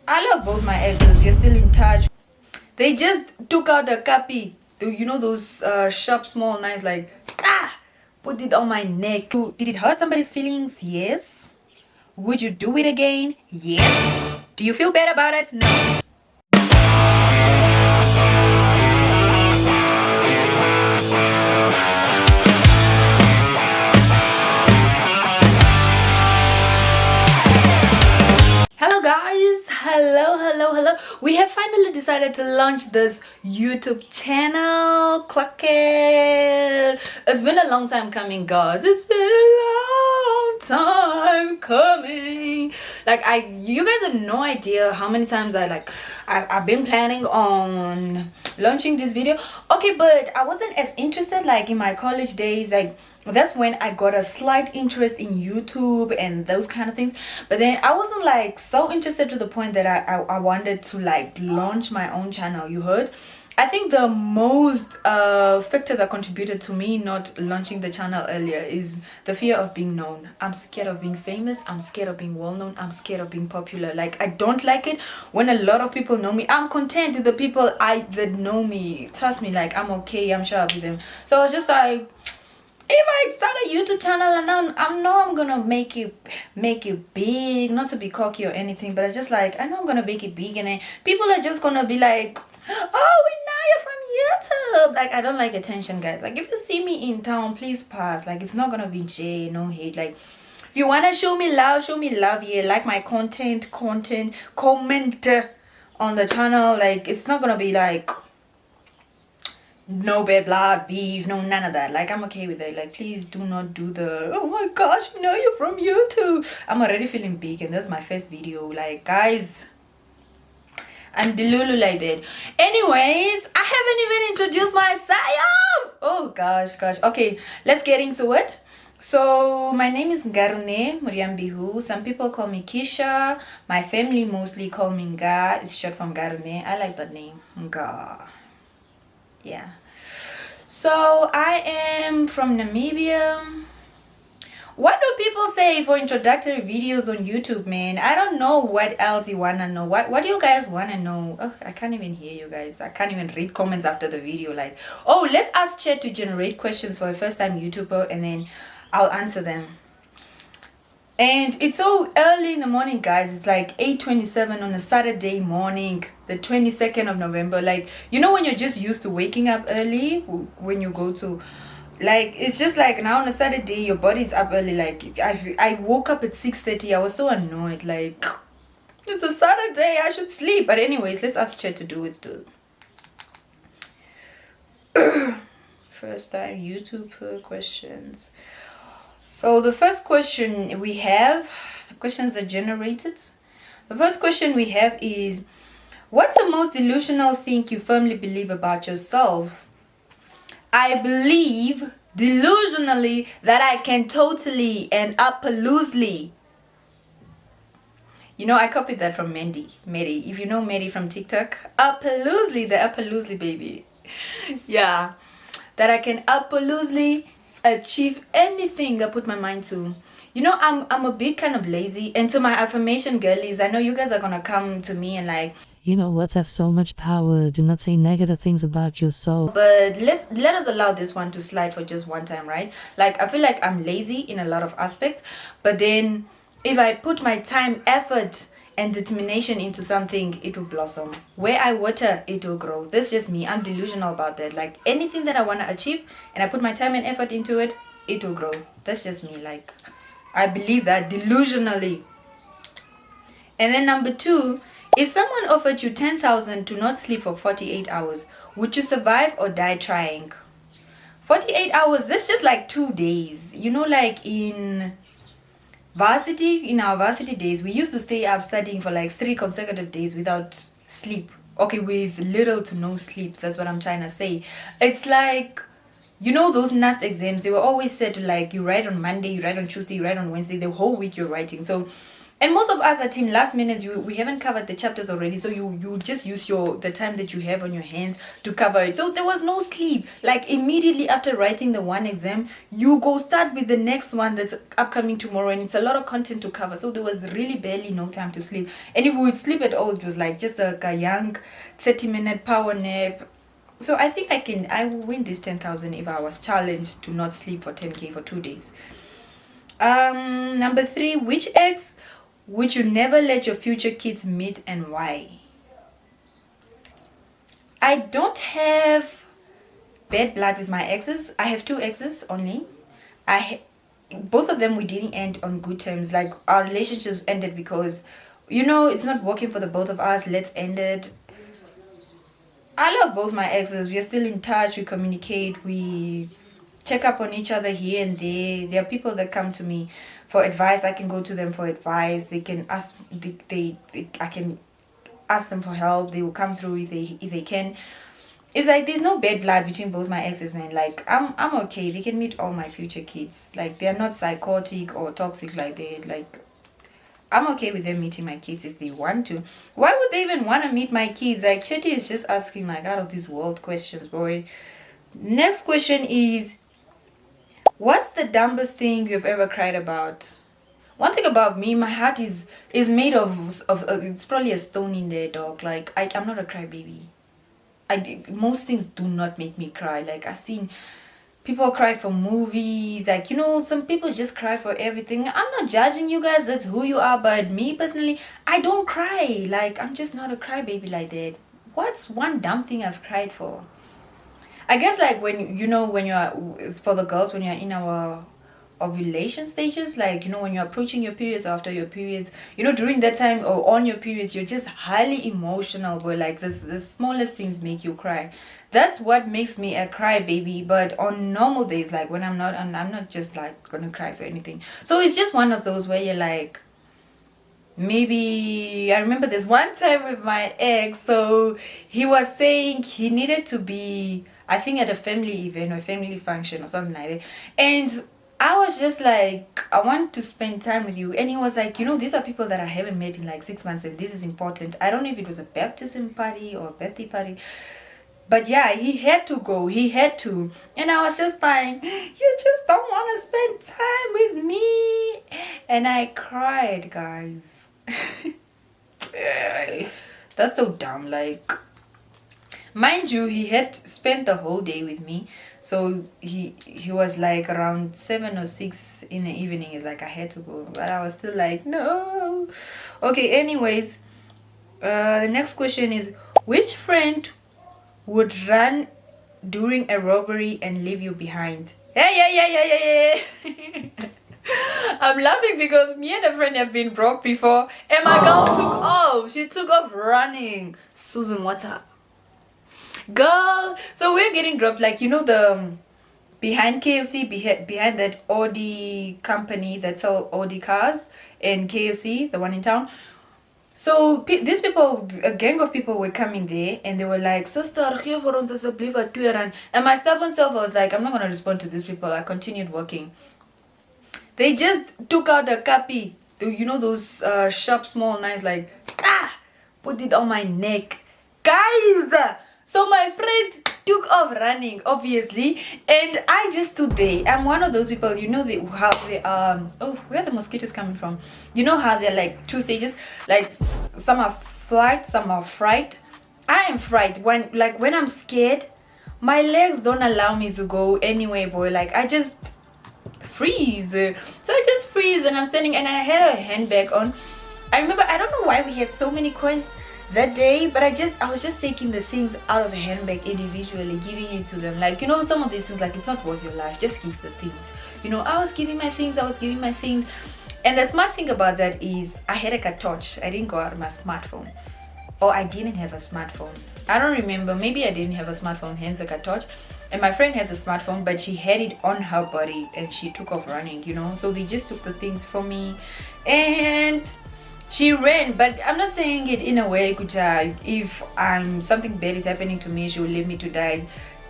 I love both my exes. We're still in touch. They just took out the copy. You know those sharp small knives, like put it on my neck. Did it hurt somebody's feelings? Yes. Would you do it again? Yes. Do you feel bad about it? No. Hello guys, hello. We have finally decided to launch this YouTube channel. Clock it. It's been a long time coming, guys. It's been a long time coming. You guys have no idea how many times I've been planning on launching this video. Okay, but I wasn't as interested like in my college days. That's when I got a slight interest in YouTube and those kind of things. But then I wasn't like so interested to the point that I wanted to like launch my own channel. You heard? I think the most factor that contributed to me not launching the channel earlier is the fear of being known. I'm scared of being famous. I'm scared of being well known. I'm scared of being popular. Like, I don't like it when a lot of people know me. I'm content with the people that know me. Trust me, like, I'm okay. I'm sure with them. So I was just like, if I start a YouTube channel and I'm gonna make it big, not to be cocky or anything, but I just like, I know I'm gonna make it big, and then people are just gonna be like, oh, you're from YouTube. Like, I don't like attention, guys. Like, if you see me in town, please pass. Like, it's not gonna be J, no hate. Like, if you wanna show me love, yeah. Like my content, comment on the channel. Like, it's not gonna be like no bad blood, beef, no none of that. Like, I'm okay with it. Like, please do not do the, oh my gosh, we know you're from YouTube. I'm already feeling big, and that's my first video. Like, guys, I'm delulu like that. Anyways, I haven't even introduced myself. Oh gosh. Okay, let's get into it. So my name is Ngarune Muriambihu. Some people call me Kisha. My family mostly call me Nga. It's short from Ngarune. I like that name, Nga. Yeah. So I am from Namibia. What do people say for introductory videos on YouTube, man? I don't know what else you wanna know. What do you guys wanna know? Oh, I can't even hear you guys. I can't even read comments after the video. Like, oh, let's ask chat to generate questions for a first time YouTuber, and then I'll answer them. And it's so early in the morning, guys. It's like 8:27 on a Saturday morning, the 22nd of November. Like, you know when you're just used to waking up early when you go to, like, it's just like now on a Saturday your body's up early. Like, I woke up at 6:30. I was so annoyed. Like, it's a Saturday, I should sleep. But anyways, let's ask Chat to do its do. First time YouTube questions. So the first question we have, the questions are generated. The first question we have is, what's the most delusional thing you firmly believe about yourself? I believe delusionally that I can totally and loosely. You know, I copied that from Medi. If you know Medi from TikTok, loosely, the loosely baby. Yeah, that I can loosely achieve anything I put my mind to. You know, I'm a bit kind of lazy, and to my affirmation girlies, I know you guys are gonna come to me and like, you know, words have so much power. Do not say negative things about yourself. But let us allow this one to slide for just one time, right? Like, I feel like I'm lazy in a lot of aspects, but then if I put my time, effort, and determination into something, it will blossom. Where I water, it will grow. That's just me. I'm delusional about that. Like, anything that I want to achieve and I put my time and effort into it, it will grow. That's just me. Like, I believe that delusionally. And then number 2, if someone offered you 10,000 to not sleep for 48 hours, would you survive or die trying? 48 hours, that's just like 2 days. You know, like in our varsity days, we used to stay up studying for like 3 consecutive days without sleep. Okay, with little to no sleep. That's what I'm trying to say. It's like, you know, those NAS exams, they were always said to, like, you write on Monday, you write on Tuesday, you write on Wednesday, the whole week you're writing. So, And most of us are team last minute. We haven't covered the chapters already, so you just use the time that you have on your hands to cover it. So there was no sleep. Like immediately after writing the one exam, you go start with the next one that's upcoming tomorrow, and it's a lot of content to cover. So there was really barely no time to sleep. And if we would sleep at all, it was like just a young 30-minute power nap. So I think I will win this 10,000 if I was challenged to not sleep for 10K for 2 days. Number 3, which ex would you never let your future kids meet and why? I don't have bad blood with my exes. I have 2 exes only. Both of them we didn't end on good terms. Like our relationships ended because, it's not working for the both of us. Let's end it. I love both my exes. We are still in touch. We communicate. We check up on each other here and there. There are people that come to me for advice. I can go to them for advice. They can ask. I can ask them for help. They will come through if they can. It's like there's no bad blood between both my exes, man. Like I'm okay. They can meet all my future kids. Like they are not psychotic or toxic like that. Like I'm okay with them meeting my kids if they want to. Why would they even want to meet my kids? Like Chetty is just asking like out of this world questions, boy. Next question is, what's the dumbest thing you've ever cried about? One thing about me, my heart is made of it's probably a stone in there, dog. Like I'm not a crybaby. Most things do not make me cry. Like I've seen people cry for movies, like some people just cry for everything. I'm not judging you guys, that's who you are, but me personally, I don't cry. Like I'm just not a crybaby like that. What's one dumb thing I've cried for? I guess like when when you are, for the girls, when you're in our ovulation stages, like when you're approaching your periods, after your periods, during that time or on your periods, you're just highly emotional, but like the smallest things make you cry. That's what makes me a cry baby. But on normal days, like when I'm not just like gonna cry for anything. So it's just one of those where you're like, maybe I remember this one time with my ex. So he was saying he needed to be, I think, at a family event or family function or something like that, and I was just like, I want to spend time with you. And he was like, these are people that I haven't met in like 6 months, and this is important. I don't know if it was a baptism party or a birthday party, but yeah, he had to go. He had to. And I was just like, you just don't want to spend time with me. And I cried, guys. That's so dumb. Like, mind you, he had spent the whole day with me. So he was like around 7 or 6 in the evening. It's like I had to go, but I was still like, no. Okay, anyways, the next question is, which friend would run during a robbery and leave you behind? Yeah. I'm laughing because me and a friend have been broke before, and my girl took off. She took off running. Susan, what's up? Girl, so we're getting dropped, like the behind KFC, behind that Audi company that sell Audi cars, and KFC, the one in town. So these people, a gang of people, were coming there, and they were like, sister, gee vir ons asseblief wat R2. And my stubborn self was like, I'm not going to respond to these people. I continued walking. They just took out a kapi, those sharp small knives, like put it on my neck, guys. So my friend took off running, obviously, and I just stood there. I'm one of those people, how they where are the mosquitoes coming from? You know how they're like 2 stages, like some are flight, some are fright. I am fright. When I'm scared, my legs don't allow me to go anywhere, boy. Like I just freeze. So I just freeze, and I'm standing, and I had a handbag on. I remember, I don't know why we had so many coins that day, but I was just taking the things out of the handbag individually, giving it to them. Like, some of these things, like, it's not worth your life, just give the things. I was giving my things. And the smart thing about that is I had a touch. I didn't go out of my smartphone, or I didn't have a smartphone. I don't remember. Maybe I didn't have a smartphone, hence a touch. And my friend had the smartphone, but she had it on her body, and she took off running, So they just took the things from me, and she ran. But I'm not saying it in a way, Kucha, if something bad is happening to me, she will leave me to die.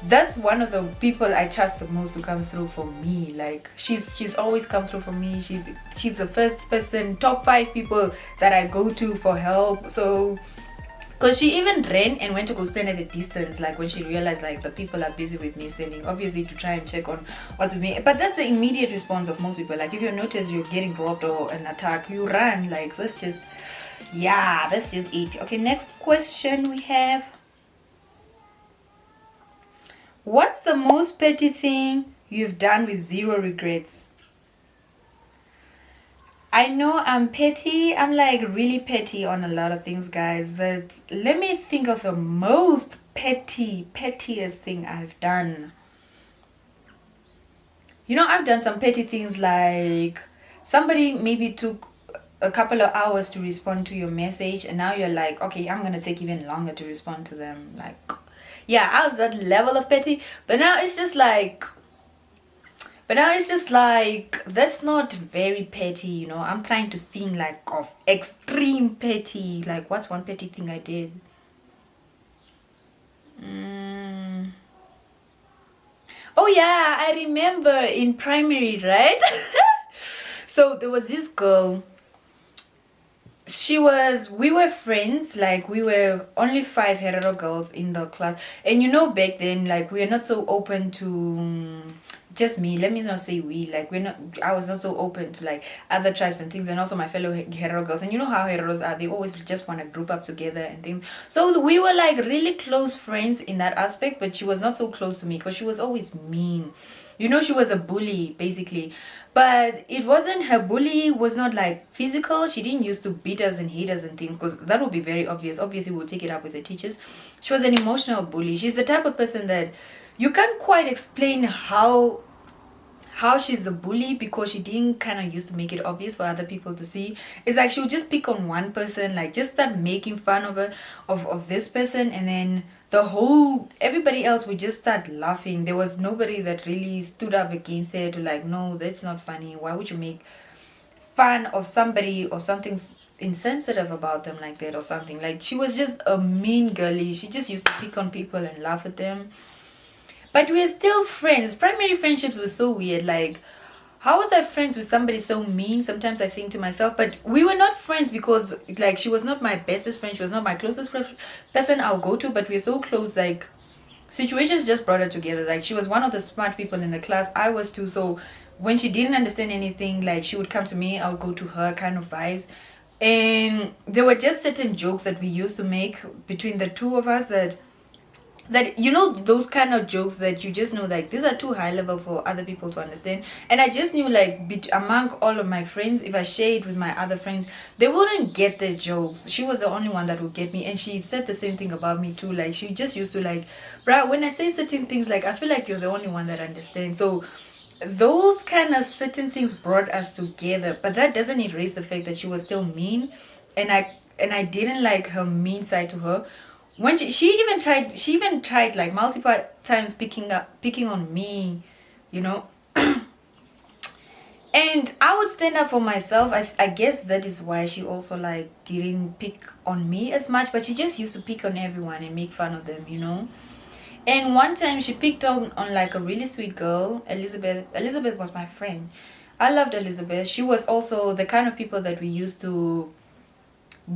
that's one of the people I trust the most to come through for me. Like she's always come through for me. She's the first person, top 5 people that I go to for help. So because she even ran and went to go stand at a distance, like when she realized like the people are busy with me standing, obviously to try and check on what's with me. But that's the immediate response of most people. Like if you notice you're getting robbed or an attack, you run. Like that's just it. Okay, next question we have. What's the most petty thing you've done with 0 regrets? I know I'm petty. I'm like really petty on a lot of things, guys. But let me think of the most pettiest thing I've done. You know, I've done some petty things like somebody maybe took a couple of hours to respond to your message, and now you're like, okay, I'm gonna take even longer to respond to them. Like, yeah, I was that level of petty, but now it's just like that's not very petty, you know. I'm trying to think like of extreme petty. Like, what's one petty thing I did? Oh yeah, I remember in primary, right? So there was this girl. We were friends, like we were only 5 hetero girls in the class, and you know, back then, like we are not so open to just me, let me not say we, like I was not so open to like other tribes and things, and also my fellow hetero girls. And you know how heteros are, they always just want to group up together and things. So we were like really close friends in that aspect, but she was not so close to me because she was always mean. You know, she was a bully basically, but it wasn't, her bully was not like physical. She didn't used to beat us and hit us and things, because that would be very obvious. Obviously we'll take it up with the teachers. She was an emotional bully. She's the type of person that you can't quite explain how she's a bully, because she didn't kind of used to make it obvious for other people to see. It's like she would just pick on one person, like just start making fun of her, of this person, and then everybody else would just start laughing. There was nobody that really stood up against her to like, no, that's not funny. Why would you make fun of somebody or something insensitive about them like that or something? Like, she was just a mean girly. She just used to pick on people and laugh at them. But we're still friends. Primary friendships were so weird. Like, how was I friends with somebody so mean? Sometimes I think to myself. But we were not friends because, like, she was not my bestest friend. She was not my closest person I'll go to. But we're so close. Like, situations just brought her together. Like, she was one of the smart people in the class. I was too. So when she didn't understand anything, like, she would come to me. I would go to her, kind of vibes. And there were just certain jokes that we used to make between the two of us that you know, those kind of jokes that you just know, like, these are too high level for other people to understand. And I just knew, like, among all of my friends, if I share it with my other friends, they wouldn't get the jokes. She was the only one that would get me. And she said the same thing about me too. Like, she just used to like, bruh, when I say certain things, like, I feel like you're the only one that understands. So those kind of certain things brought us together. But that doesn't erase the fact that she was still mean, and I didn't like her mean side to her. When she even tried like multiple times picking on me, you know. And I would stand up for myself. I guess that is why she also like didn't pick on me as much, but she just used to pick on everyone and make fun of them, you know. And one time she picked on like a really sweet girl, Elizabeth. Elizabeth was my friend. I loved Elizabeth. She was also the kind of people that we used to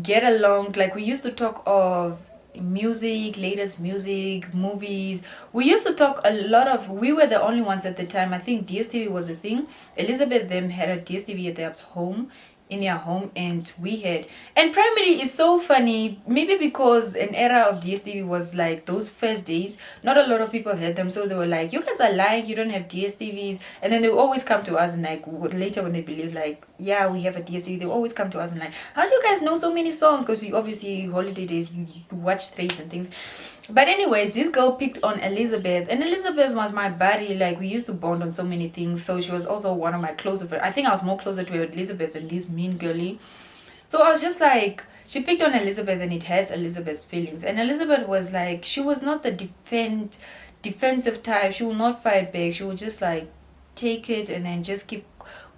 get along. Like, we used to talk of music, latest music, movies. We used to talk a lot of, we were the only ones at the time. I think DSTV was a thing. Elizabeth them had a DSTV at their home, and we had. And primary is so funny, maybe because an era of DSTV was like those first days, not a lot of people had them, so they were like, you guys are lying, you don't have DSTVs. And then they would always come to us and like later when they believe like, yeah, we have a DSTV, they always come to us and like, how do you guys know so many songs? Because you obviously holiday days, you watch Trace and things. But anyways, this girl picked on Elizabeth, and Elizabeth was my buddy. Like, we used to bond on so many things. So she was also one of my closer friends. I think I was more closer to Elizabeth than this mean girly. So I was just like, she picked on Elizabeth, and it hurts Elizabeth's feelings. And Elizabeth was like, she was not the defensive type. She will not fight back. She will just like take it and then just keep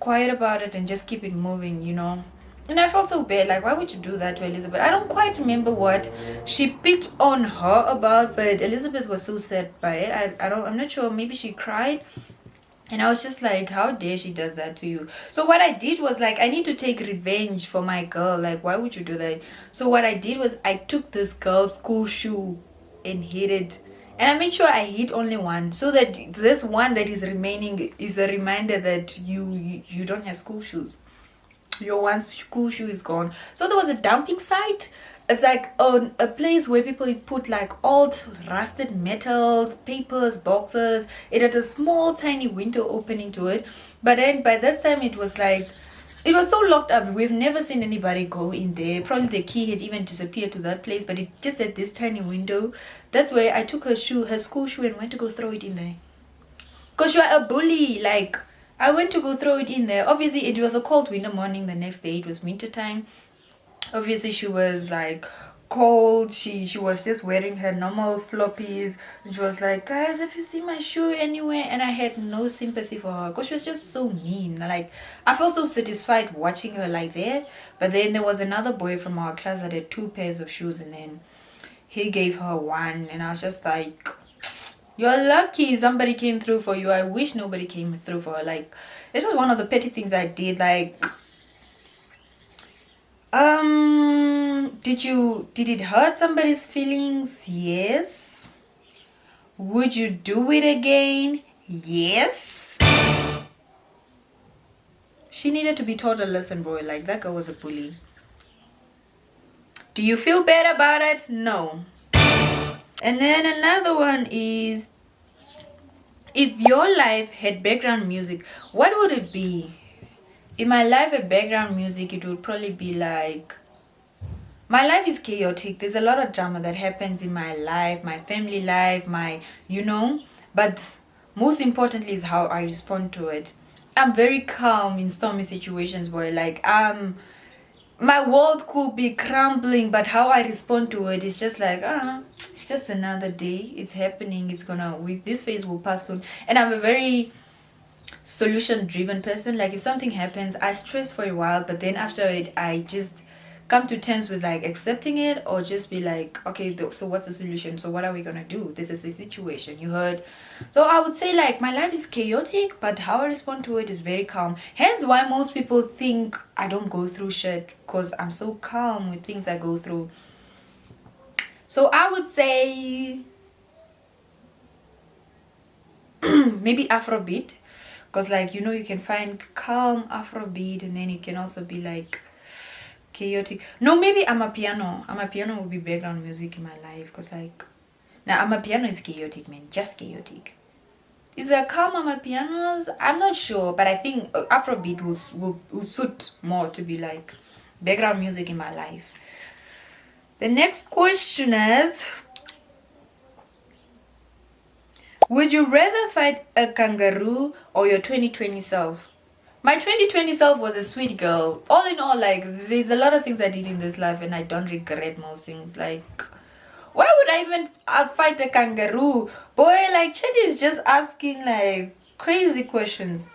quiet about it and just keep it moving, you know. And I felt so bad. Like, why would you do that to Elizabeth? I don't quite remember what she picked on her about, but Elizabeth was so sad by it. I'm not sure. Maybe she cried. And I was just like, how dare she does that to you? So what I did was like, I need to take revenge for my girl. Like, why would you do that? So what I did was I took this girl's school shoe and hid it. And I made sure I hid only one, so that this one that is remaining is a reminder that you don't have school shoes. Your one school shoe is gone. So there was a dumping site. It's like a place where people put like old rusted metals, papers, boxes. It had a small tiny window opening to it, but then by this time it was like, it was so locked up. We've never seen anybody go in there. Probably the key had even disappeared to that place, but it just had this tiny window. That's where I took her school shoe, and went to go throw it in there. Because you are a bully. Like, I went to go throw it in there. Obviously, it was a cold winter morning the next day. It was winter time. Obviously, she was like cold. She was just wearing her normal floppies. And she was like, guys, have you seen my shoe anywhere? And I had no sympathy for her because she was just so mean. Like, I felt so satisfied watching her like that. But then there was another boy from our class that had 2 pairs of shoes, and then he gave her one. And I was just like, you're lucky somebody came through for you. I wish nobody came through for her. Like, it's just one of the petty things I did. Like, did it hurt somebody's feelings? Yes. Would you do it again? Yes. She needed to be taught a lesson, boy. Like, that girl was a bully. Do you feel bad about it? No. And then another one is, if your life had background music, what would it be? In my life, a background music, it would probably be like, my life is chaotic. There's a lot of drama that happens in my life, my family life, but most importantly is how I respond to it. I'm very calm in stormy situations where like my world could be crumbling, but how I respond to it is just like, it's just another day. It's happening. This phase will pass soon. And I'm a very solution driven person. Like, if something happens, I stress for a while, but then after it, I just come to terms with like accepting it, or just be like, okay, so what's the solution? So what are we gonna do? This is the situation, you heard. So I would say like my life is chaotic, but how I respond to it is very calm. Hence why most people think I don't go through shit, because I'm so calm with things I go through. So I would say maybe Afrobeat, because like, you can find calm Afrobeat, and then it can also be like chaotic. No, maybe Amapiano. Amapiano will be background music in my life, because like, now Amapiano is chaotic, man, just chaotic. Is there calm Amapianos? I'm not sure, but I think Afrobeat will suit more to be like background music in my life. The next question is, would you rather fight a kangaroo or your 2020 self? My 2020 self was a sweet girl. All in all, like, there's a lot of things I did in this life, and I don't regret most things. Like, why would I even fight a kangaroo? Boy, like, Chetty is just asking, like, crazy questions.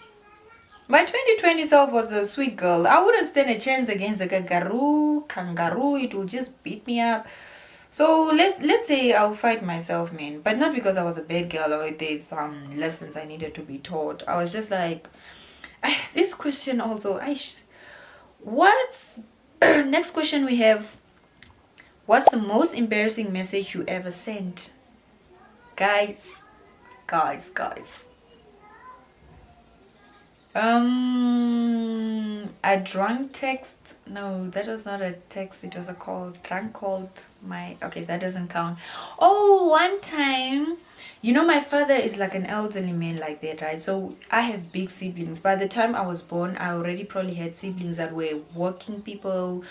My 2020 self was a sweet girl. I wouldn't stand a chance against a kangaroo. It will just beat me up. So let's say I'll fight myself, man. But not because I was a bad girl or there's some lessons I needed to be taught. I was just like, this question also, what's next question we have, what's the most embarrassing message you ever sent? Guys. A drunk text. No, that was not a text, it was a call. Drunk called okay, that doesn't count. Oh, one time, my father is like an elderly man like that, right? So I have big siblings. By the time I was born, I already probably had siblings that were working people,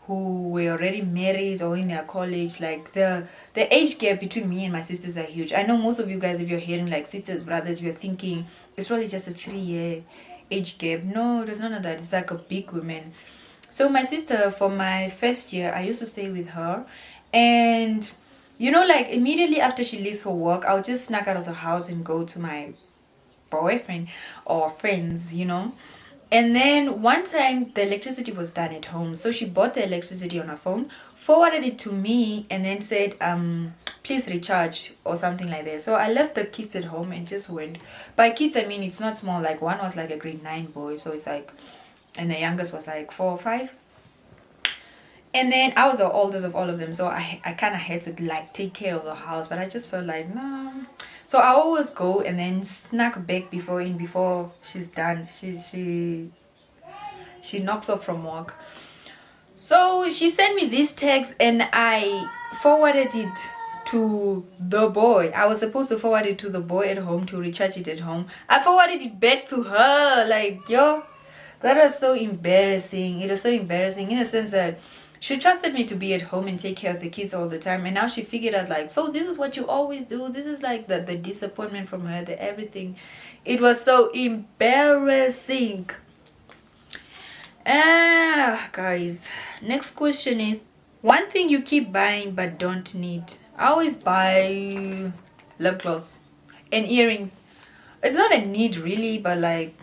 who were already married or in their college. Like, the age gap between me and my sisters are huge. I know most of you guys, if you're hearing like sisters, brothers, you're thinking it's probably just a 3-year age gap. No, there's none of that. It's like a big woman. So my sister, for my first year, I used to stay with her, and like, immediately after she leaves for work, I'll just sneak out of the house and go to my boyfriend or friends. And then one time the electricity was done at home, so she bought the electricity on her phone, forwarded it to me, and then said, please recharge or something like that. So I left the kids at home and just went. By kids I mean it's not small, like one was like a grade 9 boy, so it's like, and the youngest was like 4 or 5. And then I was the oldest of all of them, so I kind of had to like take care of the house, but I just felt like no. So I always go and then snack back before she's done. She knocks off from work. So she sent me this text and I forwarded it to the boy. I was supposed to forward it to the boy at home to recharge it at home. I forwarded it back to her. Like, yo, that was so embarrassing. It was so embarrassing in the sense that she trusted me to be at home and take care of the kids all the time, and now she figured out like, so this is what you always do. This is like the disappointment from her, the everything. It was so embarrassing. Guys, next question is, one thing you keep buying but don't need. I always buy lip gloss and earrings. It's not a need really, but like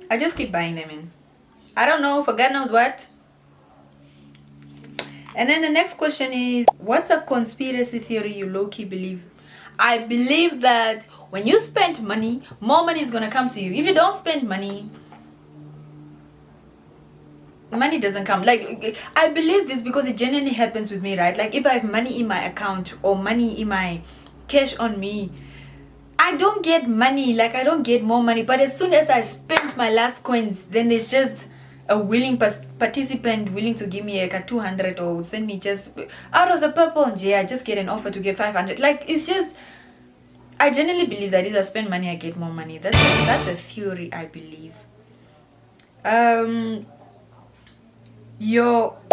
I just keep buying them in. I don't know, for God knows what. And then the next question is, what's a conspiracy theory you low-key believe? I believe that when you spend money, more money is gonna come to you. If you don't spend money, money doesn't come. Like, I believe this because it genuinely happens with me, right? Like, if I have money in my account or money in my cash on me, I don't get money. Like, I don't get more money. But as soon as I spend my last coins, then there's just a willing participant willing to give me like a 200 or send me just out of the purple and I just get an offer to get 500. Like, it's just, I genuinely believe that if I spend money I get more money. That's a theory I believe.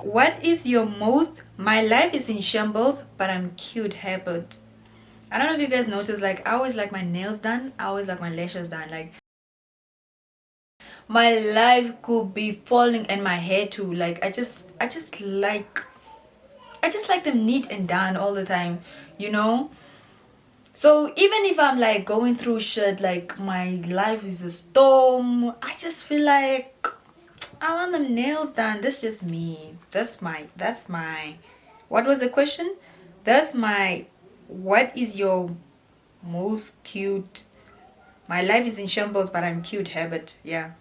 What is your most, my life is in shambles but I'm cute habit? I don't know if you guys notice, like I always like my nails done, I always like my lashes done. Like, my life could be falling and my hair too. Like, I just like them neat and done all the time, you know. So even if I'm like going through shit, like my life is a storm, I just feel like I want them nails done. That's just me. That's my what was the question? That's my, what is your most cute, my life is in shambles but I'm cute habit. Yeah.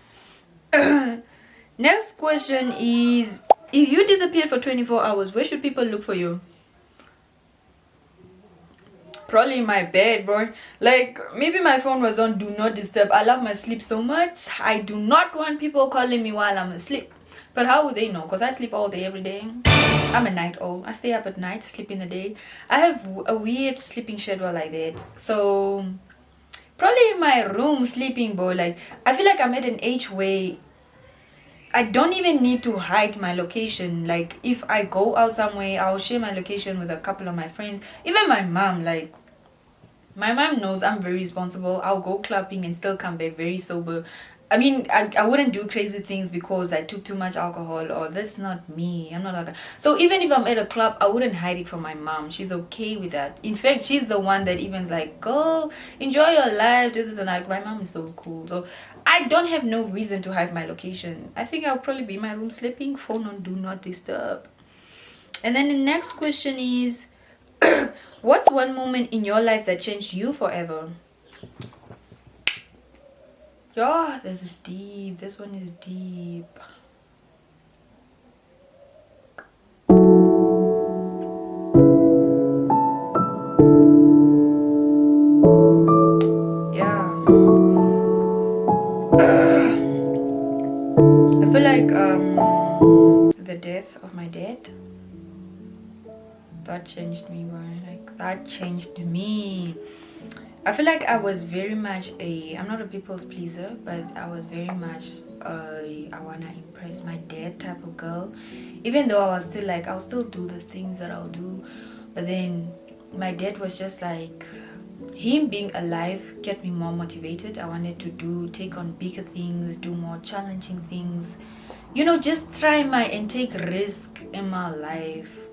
Next question is, if you disappeared for 24 hours, where should people look for you? Probably in my bed, bro. Like, maybe my phone was on do not disturb. I love my sleep so much. I do not want people calling me while I'm asleep. But how would they know? Because I sleep all day, every day. I'm a night owl. I stay up at night, sleep in the day. I have a weird sleeping schedule like that. So, probably in my room sleeping, bro. Like, I feel like I'm at an age where I don't even need to hide my location. Like, if I go out somewhere, I'll share my location with a couple of my friends. Even my mom, like, my mom knows I'm very responsible. I'll go clubbing and still come back very sober. I mean, I wouldn't do crazy things because I took too much alcohol, or that's not me. I'm not like that. So even if I'm at a club, I wouldn't hide it from my mom. She's okay with that. In fact, she's the one that even's like, go enjoy your life, do this and that. My mom is so cool. So I don't have no reason to hide my location. I think I'll probably be in my room sleeping, phone on do not disturb. And then the next question is, what's one moment in your life that changed you forever? Oh, this is deep. This one is deep. Yeah. I feel like the death of my dad, that changed me, bro. Like, that changed me. I feel like I was very much I'm not a people's pleaser, but I was very much I wanna impress my dad type of girl. Even though I was still like, I'll still do the things that I'll do, but then my dad was just like, him being alive kept me more motivated. I wanted to take on bigger things, do more challenging things, you know, just try and take risk in my life.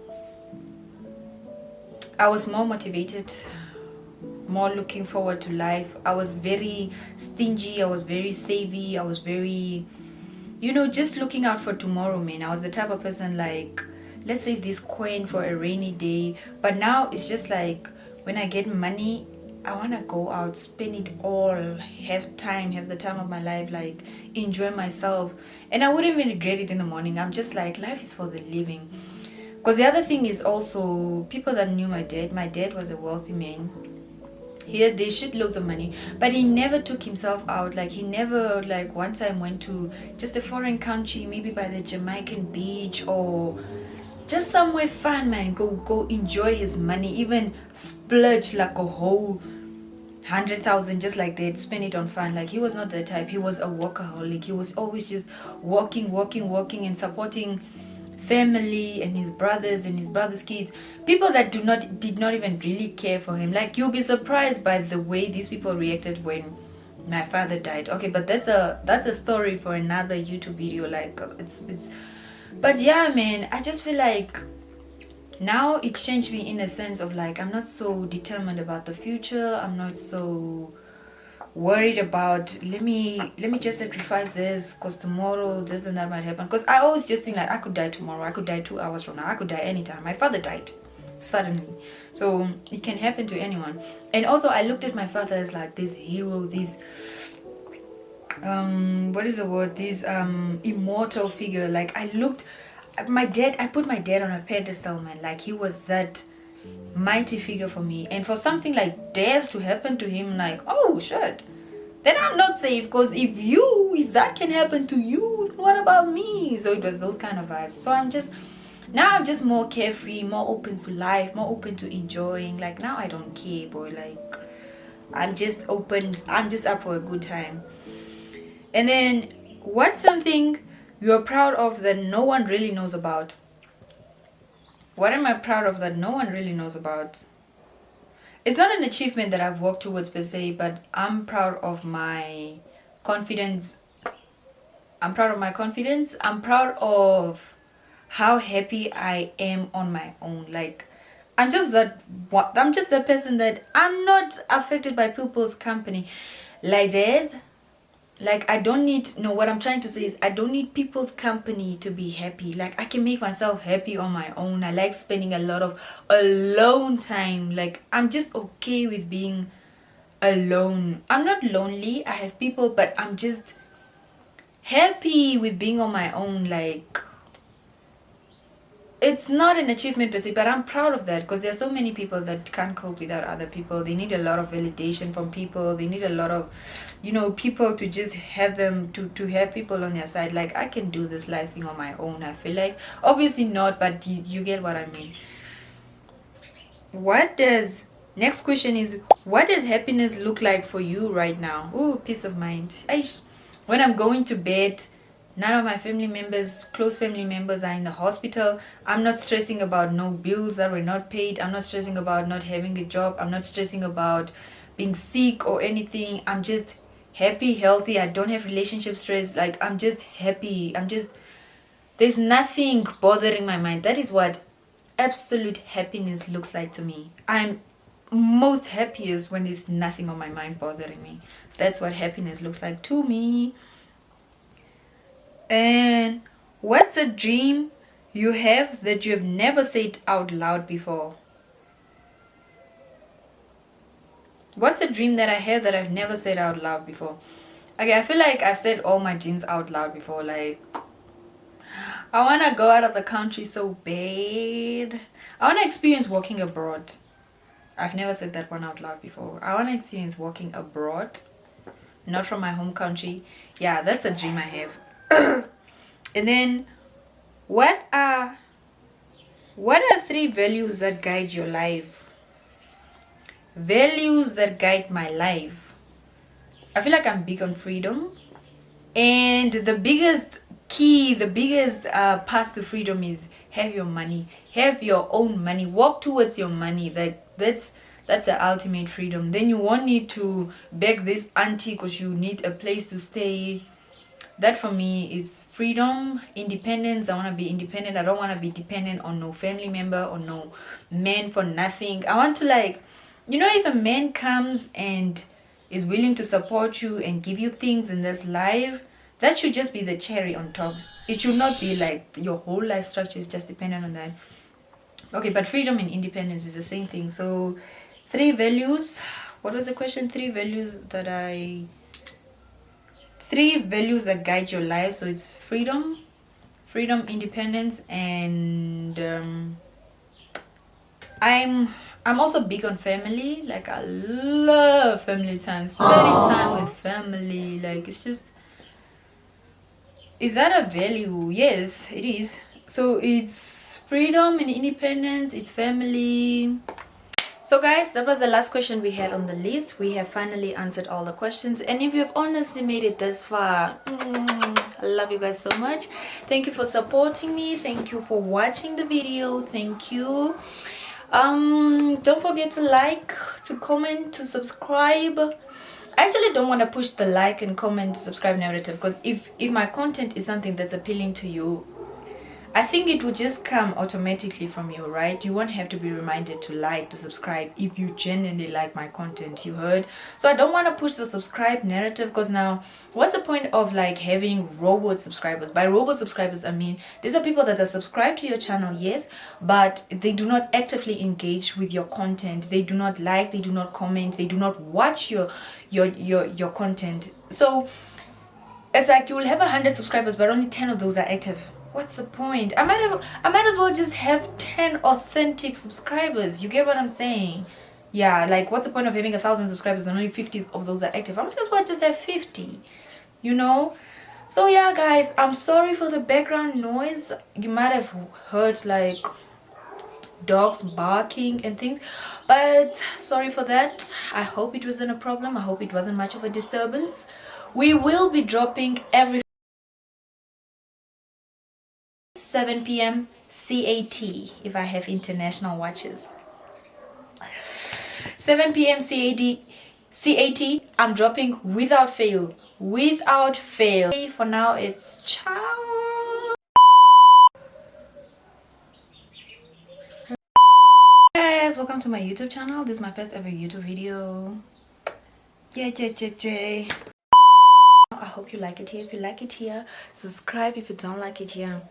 I was more motivated more looking forward to life. I was very stingy, I was very savvy, I was very, just looking out for tomorrow, man. I was the type of person like, let's save this coin for a rainy day. But now it's just like, when I get money, I want to go out, spend it all, have the time of my life, like enjoy myself. And I wouldn't even regret it in the morning. I'm just like, life is for the living. Because the other thing is also, people that knew my dad was a wealthy man. He had these shitloads of money, but he never took himself out. Like, he never, like, one time went to just a foreign country, maybe by the Jamaican beach or just somewhere fun, man. Go enjoy his money. Even splurge like a whole 100,000 just like that, spend it on fun. Like, he was not that type. He was a workaholic. He was always just working and supporting family and his brothers' kids, people that did not even really care for him. Like, you'll be surprised by the way these people reacted when my father died. Okay, but that's a story for another YouTube video. Like, it's but yeah, man, I just feel like now it changed me in a sense of like, I'm not so determined about the future. I'm not so worried about, let me just sacrifice this because tomorrow this and that might happen. Because I always just think like, I could die tomorrow, I could die 2 hours from now, I could die anytime. My father died suddenly, so it can happen to anyone. And also, I looked at my father as like this hero, this what is the word, this immortal figure. Like, I put my dad on a pedestal, man. Like, he was that mighty figure for me. And for something like death to happen to him, like, oh shit, then I'm not safe. Because if that can happen to you, then what about me? So it was those kind of vibes. So I'm just more carefree, more open to life, more open to enjoying. Like, now I don't care, boy. Like, I'm just open, I'm just up for a good time. And then, what's something you're proud of that no one really knows about? What am I proud of that no one really knows about? It's not an achievement that I've worked towards per se, but I'm proud of my confidence. I'm proud of how happy I am on my own. Like, I'm just that person that I'm not affected by people's company like that. Like, I don't need, no, what I'm trying to say is, I don't need people's company to be happy. Like, I can make myself happy on my own. I like spending a lot of alone time. Like, I'm just okay with being alone. I'm not lonely, I have people, but I'm just happy with being on my own. Like, it's not an achievement per se, but I'm proud of that, because there's so many people that can't cope without other people. They need a lot of validation from people. They need a lot of, people to just have them, to have people on their side. Like, I can do this life thing on my own, I feel like. Obviously not, but you get what I mean. Next question is, what does happiness look like for you right now? Ooh, peace of mind. When I'm going to bed, none of my close family members are in the hospital. I'm not stressing about no bills that were not paid. I'm not stressing about not having a job. I'm not stressing about being sick or anything. I'm just happy, healthy. I don't have relationship stress. Like, I'm just happy. There's nothing bothering my mind. That is what absolute happiness looks like to me. I'm most happiest when there's nothing on my mind bothering me. That's what happiness looks like to me. And what's a dream you have that you have never said out loud before? What's a dream that I have that I've never said out loud before? Okay, I feel like I've said all my dreams out loud before. Like, I want to go out of the country so bad. I want to experience working abroad. I've never said that one out loud before. I want to experience working abroad, not from my home country. Yeah, that's a dream I have. And then, what are 3 values that guide your life? Values that guide my life. I feel like I'm big on freedom, and the biggest path to freedom is have your money, have your own money, walk towards your money. That's the ultimate freedom. Then you won't need to beg this auntie because you need a place to stay. That for me is freedom, independence. I want to be independent. I don't want to be dependent on no family member or no man for nothing. I want to, like, You know, if a man comes and is willing to support you and give you things in this life, that should just be the cherry on top. It should not be like your whole life structure is just dependent on that. Okay, but freedom and independence is the same thing. So 3 values. What was the question? 3 values that guide your life. So it's freedom, independence, and I'm also big on family. Like, I love family time, spending time with family. Like, it's just, is that a value? Yes, it is. So it's freedom and independence, it's family. So guys, that was the last question we had on the list. We have finally answered all the questions, and if you've honestly made it this far, I love you guys so much. Thank you for supporting me. Thank you for watching the video. Thank you. Don't forget to like, to comment, to subscribe. I actually don't want to push the like and comment, subscribe narrative, because if my content is something that's appealing to you, I think it will just come automatically from you, right? You won't have to be reminded to like, to subscribe if you genuinely like my content, you heard? So I don't want to push the subscribe narrative, because now what's the point of like having robot subscribers? By robot subscribers, I mean these are people that are subscribed to your channel, yes, but they do not actively engage with your content. They do not like, they do not comment, they do not watch your content. So it's like you will have 100 subscribers, but only 10 of those are active. What's the point? I might as well just have 10 authentic subscribers. You get what I'm saying? Yeah, like what's the point of having 1,000 subscribers and only 50 of those are active? I might as well just have 50, you know? So yeah, guys, I'm sorry for the background noise. You might have heard like dogs barking and things, but sorry for that. I hope it wasn't a problem. I hope it wasn't much of a disturbance. We will be dropping every 7 p.m. CAT if I have international watches. 7 p.m. CAT, I'm dropping without fail. Without fail. For now, it's ciao. Guys, welcome to my YouTube channel. This is my first ever YouTube video. Yeah. I hope you like it here. If you like it here, subscribe. If you don't like it here,